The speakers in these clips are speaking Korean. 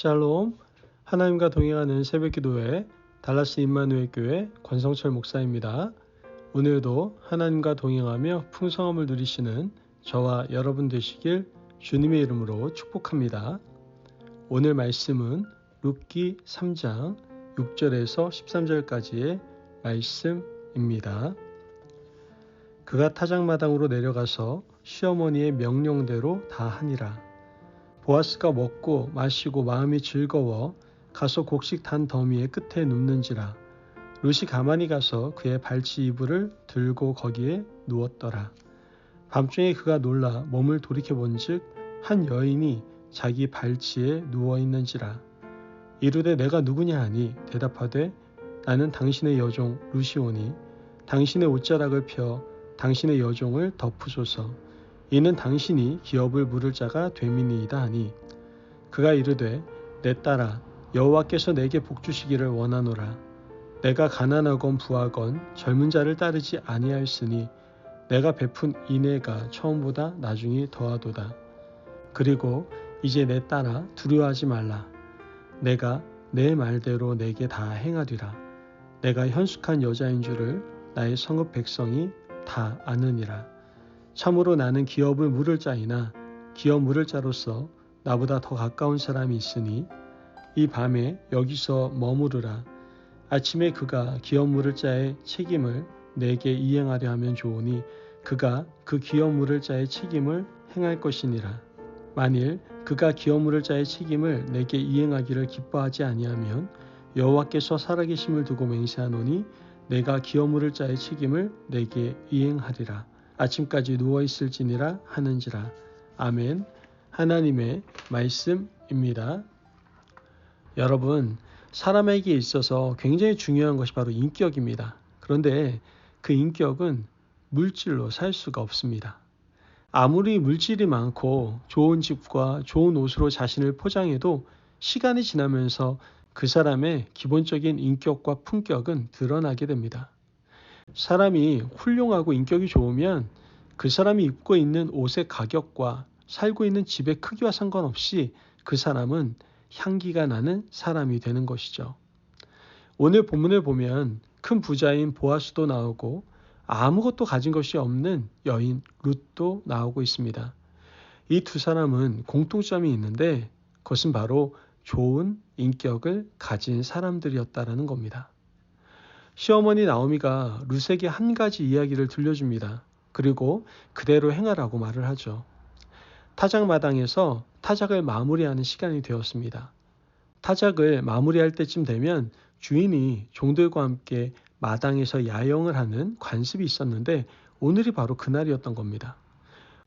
샬롬, 하나님과 동행하는 새벽기도회 달라스 임마누엘 교회 권성철 목사입니다. 오늘도 하나님과 동행하며 풍성함을 누리시는 저와 여러분 되시길 주님의 이름으로 축복합니다. 오늘 말씀은 룻기 3장 6절에서 13절까지의 말씀입니다. 그가 타작마당으로 내려가서 시어머니의 명령대로 다 하니라. 보아스가 먹고 마시고 마음이 즐거워 가서 곡식 단 더미의 끝에 눕는지라. 룻이 가만히 가서 그의 발치 이불을 들고 거기에 누웠더라. 밤중에 그가 놀라 몸을 돌이켜본즉 한 여인이 자기 발치에 누워있는지라. 이르되 내가 누구냐 하니 대답하되 나는 당신의 여종 룻이오니 당신의 옷자락을 펴 당신의 여종을 덮으소서. 이는 당신이 기업을 물을 자가 됨이니이다 하니 그가 이르되 내 딸아 여호와께서 내게 복주시기를 원하노라. 내가 가난하건 부하건 젊은 자를 따르지 아니하였으니 내가 베푼 인애가 처음보다 나중이 더하도다. 그리고 이제 내 딸아 두려워하지 말라. 내가 내 말대로 내게 다 행하리라. 내가 현숙한 여자인 줄을 나의 성읍 백성이 다 아느니라. 참으로 나는 기업을 물을 자이나 기업 물을 자로서 나보다 더 가까운 사람이 있으니 이 밤에 여기서 머무르라. 아침에 그가 기업 물을 자의 책임을 내게 이행하려 하면 좋으니 그가 그 기업 물을 자의 책임을 행할 것이니라. 만일 그가 기업 물을 자의 책임을 내게 이행하기를 기뻐하지 아니하면 여호와께서 살아계심을 두고 맹세하노니 내가 기업 물을 자의 책임을 내게 이행하리라. 아침까지 누워있을지니라 하는지라. 아멘. 하나님의 말씀입니다. 여러분, 사람에게 있어서 굉장히 중요한 것이 바로 인격입니다. 그런데 그 인격은 물질로 살 수가 없습니다. 아무리 물질이 많고 좋은 집과 좋은 옷으로 자신을 포장해도 시간이 지나면서 그 사람의 기본적인 인격과 품격은 드러나게 됩니다. 사람이 훌륭하고 인격이 좋으면 그 사람이 입고 있는 옷의 가격과 살고 있는 집의 크기와 상관없이 그 사람은 향기가 나는 사람이 되는 것이죠. 오늘 본문을 보면 큰 부자인 보아스도 나오고 아무것도 가진 것이 없는 여인 룻도 나오고 있습니다. 이 두 사람은 공통점이 있는데 그것은 바로 좋은 인격을 가진 사람들이었다라는 겁니다. 시어머니 나오미가 룻에게 한 가지 이야기를 들려줍니다. 그리고 그대로 행하라고 말을 하죠. 타작마당에서 타작을 마무리하는 시간이 되었습니다. 타작을 마무리할 때쯤 되면 주인이 종들과 함께 마당에서 야영을 하는 관습이 있었는데 오늘이 바로 그날이었던 겁니다.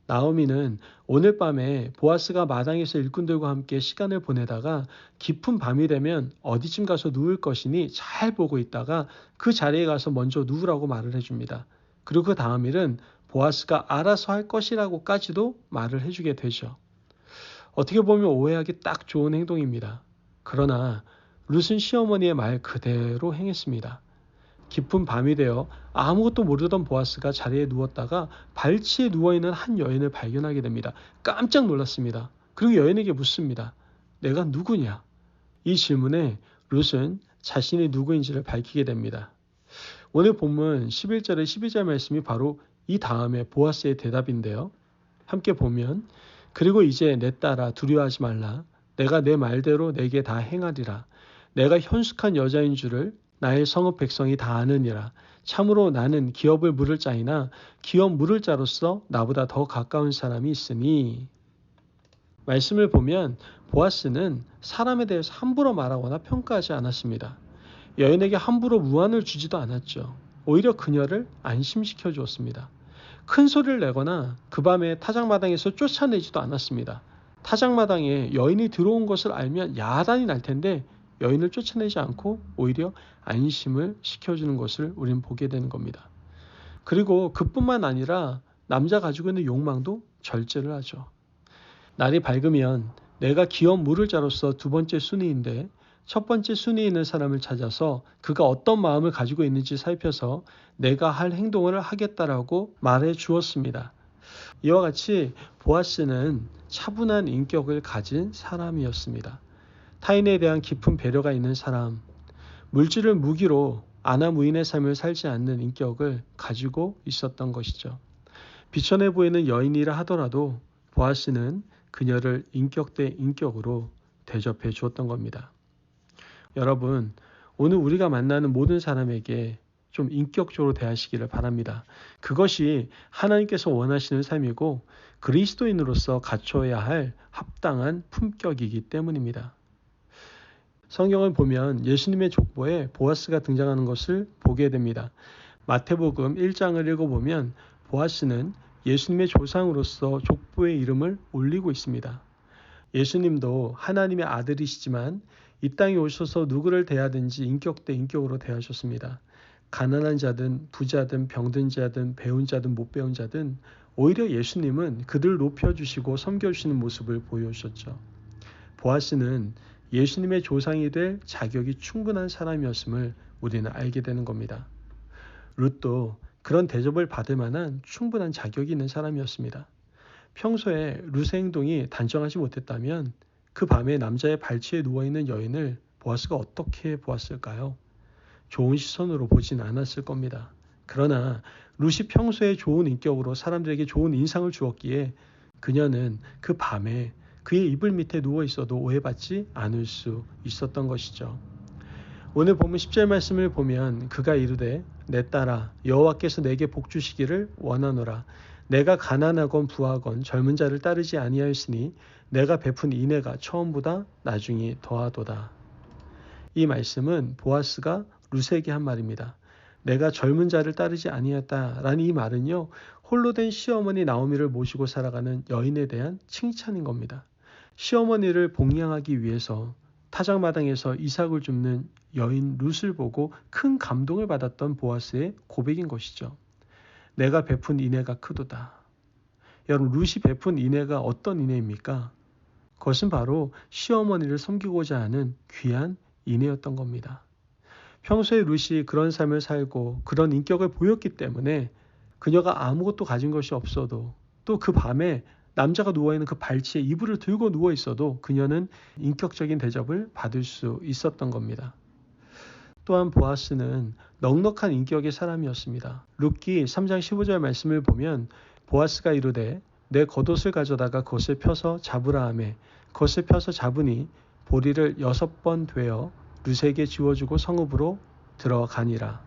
나오미는 오늘 밤에 보아스가 마당에서 일꾼들과 함께 시간을 보내다가 깊은 밤이 되면 어디쯤 가서 누울 것이니 잘 보고 있다가 그 자리에 가서 먼저 누우라고 말을 해줍니다. 그리고 그 다음 일은 보아스가 알아서 할 것이라고까지도 말을 해주게 되죠. 어떻게 보면 오해하기 딱 좋은 행동입니다. 그러나 룻은 시어머니의 말 그대로 행했습니다. 깊은 밤이 되어 아무것도 모르던 보아스가 자리에 누웠다가 발치에 누워있는 한 여인을 발견하게 됩니다. 깜짝 놀랐습니다. 그리고 여인에게 묻습니다. 내가 누구냐? 이 질문에 룻은 자신이 누구인지를 밝히게 됩니다. 오늘 본문 11절에 12절 말씀이 바로 이 다음에 보아스의 대답인데요. 함께 보면 그리고 이제 내 딸아 두려워하지 말라. 내가 내 말대로 내게 다 행하리라. 내가 현숙한 여자인 줄을 나의 성읍 백성이 다 아느니라. 참으로 나는 기업을 물을 자이나 기업 물을 자로서 나보다 더 가까운 사람이 있으니. 말씀을 보면 보아스는 사람에 대해서 함부로 말하거나 평가하지 않았습니다. 여인에게 함부로 무안을 주지도 않았죠. 오히려 그녀를 안심시켜 주었습니다. 큰 소리를 내거나 그 밤에 타작마당에서 쫓아내지도 않았습니다. 타작마당에 여인이 들어온 것을 알면 야단이 날 텐데 여인을 쫓아내지 않고 오히려 안심을 시켜주는 것을 우리는 보게 되는 겁니다. 그리고 그뿐만 아니라 남자 가지고 있는 욕망도 절제를 하죠. 날이 밝으면 내가 기업 물을 자로서 두 번째 순위인데 첫 번째 순위에 있는 사람을 찾아서 그가 어떤 마음을 가지고 있는지 살펴서 내가 할 행동을 하겠다라고 말해 주었습니다. 이와 같이 보아스는 차분한 인격을 가진 사람이었습니다. 타인에 대한 깊은 배려가 있는 사람, 물질을 무기로 아나무인의 삶을 살지 않는 인격을 가지고 있었던 것이죠. 비천해 보이는 여인이라 하더라도 보아스는 그녀를 인격 대 인격으로 대접해 주었던 겁니다. 여러분, 오늘 우리가 만나는 모든 사람에게 좀 인격적으로 대하시기를 바랍니다. 그것이 하나님께서 원하시는 삶이고 그리스도인으로서 갖춰야 할 합당한 품격이기 때문입니다. 성경을 보면 예수님의 족보에 보아스가 등장하는 것을 보게 됩니다. 마태복음 1장을 읽어보면 보아스는 예수님의 조상으로서 족보의 이름을 올리고 있습니다. 예수님도 하나님의 아들이시지만 이 땅에 오셔서 누구를 대하든지 인격 대 인격으로 대하셨습니다. 가난한 자든 부자든 병든 자든 배운 자든 못 배운 자든 오히려 예수님은 그들을 높여주시고 섬겨주시는 모습을 보여주셨죠. 보아스는 예수님의 조상이 될 자격이 충분한 사람이었음을 우리는 알게 되는 겁니다. 룻도 그런 대접을 받을 만한 충분한 자격이 있는 사람이었습니다. 평소에 룻의 행동이 단정하지 못했다면 그 밤에 남자의 발치에 누워있는 여인을 보아스가 어떻게 보았을까요? 좋은 시선으로 보진 않았을 겁니다. 그러나 룻이 평소에 좋은 인격으로 사람들에게 좋은 인상을 주었기에 그녀는 그 밤에 그의 이불 밑에 누워 있어도 오해받지 않을 수 있었던 것이죠. 오늘 본문 10절 말씀을 보면 그가 이르되 내 딸아 여호와께서 내게 복 주시기를 원하노라. 내가 가난하건 부하건 젊은 자를 따르지 아니하였으니 내가 베푼 인애가 처음보다 나중이 더하도다. 이 말씀은 보아스가 룻에게 한 말입니다. 내가 젊은 자를 따르지 아니했다라는 이 말은요, 홀로 된 시어머니 나오미를 모시고 살아가는 여인에 대한 칭찬인 겁니다. 시어머니를 복양하기 위해서 타작마당에서 이삭을 줍는 여인 룻을 보고 큰 감동을 받았던 보아스의 고백인 것이죠. 내가 베푼 인애가 크도다. 여러분, 룻이 베푼 인애가 어떤 인애입니까? 그것은 바로 시어머니를 섬기고자 하는 귀한 인애였던 겁니다. 평소에 룻이 그런 삶을 살고 그런 인격을 보였기 때문에 그녀가 아무것도 가진 것이 없어도 또 그 밤에 남자가 누워있는 그 발치에 이불을 들고 누워있어도 그녀는 인격적인 대접을 받을 수 있었던 겁니다. 또한 보아스는 넉넉한 인격의 사람이었습니다. 룻기 3장 15절 말씀을 보면 보아스가 이르되 내 겉옷을 가져다가 그것을 펴서 잡으라 하매 그것을 펴서 잡으니 보리를 6번 되어 룻에게 지워주고 성읍으로 들어가니라.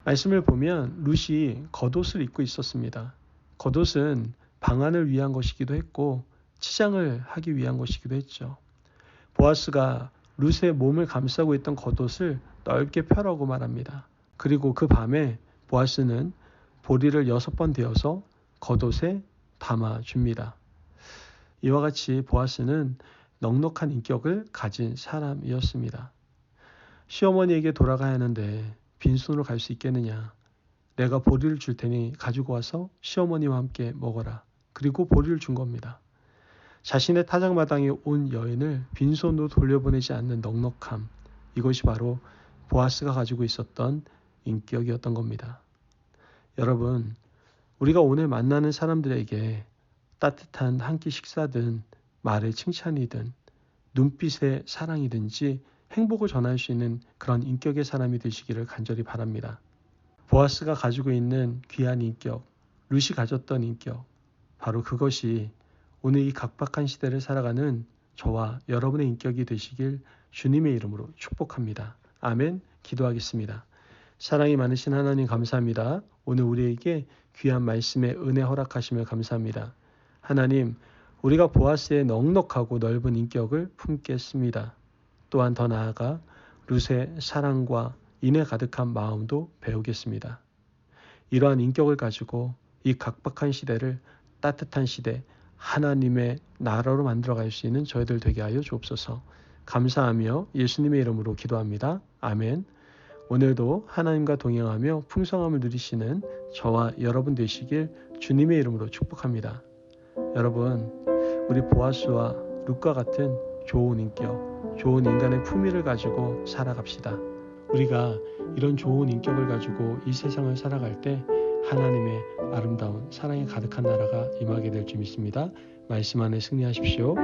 말씀을 보면 룻이 겉옷을 입고 있었습니다. 겉옷은 방한을 위한 것이기도 했고 치장을 하기 위한 것이기도 했죠. 보아스가 룻의 몸을 감싸고 있던 겉옷을 넓게 펴라고 말합니다. 그리고 그 밤에 보아스는 보리를 6번 되어서 겉옷에 담아줍니다. 이와 같이 보아스는 넉넉한 인격을 가진 사람이었습니다. 시어머니에게 돌아가야 하는데 빈손으로 갈 수 있겠느냐. 내가 보리를 줄 테니 가지고 와서 시어머니와 함께 먹어라. 그리고 보리를 준 겁니다. 자신의 타작마당에 온 여인을 빈손으로 돌려보내지 않는 넉넉함. 이것이 바로 보아스가 가지고 있었던 인격이었던 겁니다. 여러분, 우리가 오늘 만나는 사람들에게 따뜻한 한 끼 식사든 말의 칭찬이든 눈빛의 사랑이든지 행복을 전할 수 있는 그런 인격의 사람이 되시기를 간절히 바랍니다. 보아스가 가지고 있는 귀한 인격, 룻이 가졌던 인격, 바로 그것이 오늘 이 각박한 시대를 살아가는 저와 여러분의 인격이 되시길 주님의 이름으로 축복합니다. 아멘. 기도하겠습니다. 사랑이 많으신 하나님 감사합니다. 오늘 우리에게 귀한 말씀의 은혜 허락하시며 감사합니다. 하나님, 우리가 보아스의 넉넉하고 넓은 인격을 품겠습니다. 또한 더 나아가 룻의 사랑과 인애 가득한 마음도 배우겠습니다. 이러한 인격을 가지고 이 각박한 시대를 따뜻한 시대, 하나님의 나라로 만들어갈 수 있는 저희들 되게 하여 주옵소서. 감사하며 예수님의 이름으로 기도합니다. 아멘. 오늘도 하나님과 동행하며 풍성함을 누리시는 저와 여러분 되시길 주님의 이름으로 축복합니다. 여러분, 우리 보아스와 룻과 같은 좋은 인격, 좋은 인간의 품위를 가지고 살아갑시다. 우리가 이런 좋은 인격을 가지고 이 세상을 살아갈 때 하나님의 아름다운 사랑이 가득한 나라가 임하게 될 줄 믿습니다. 말씀 안에 승리하십시오.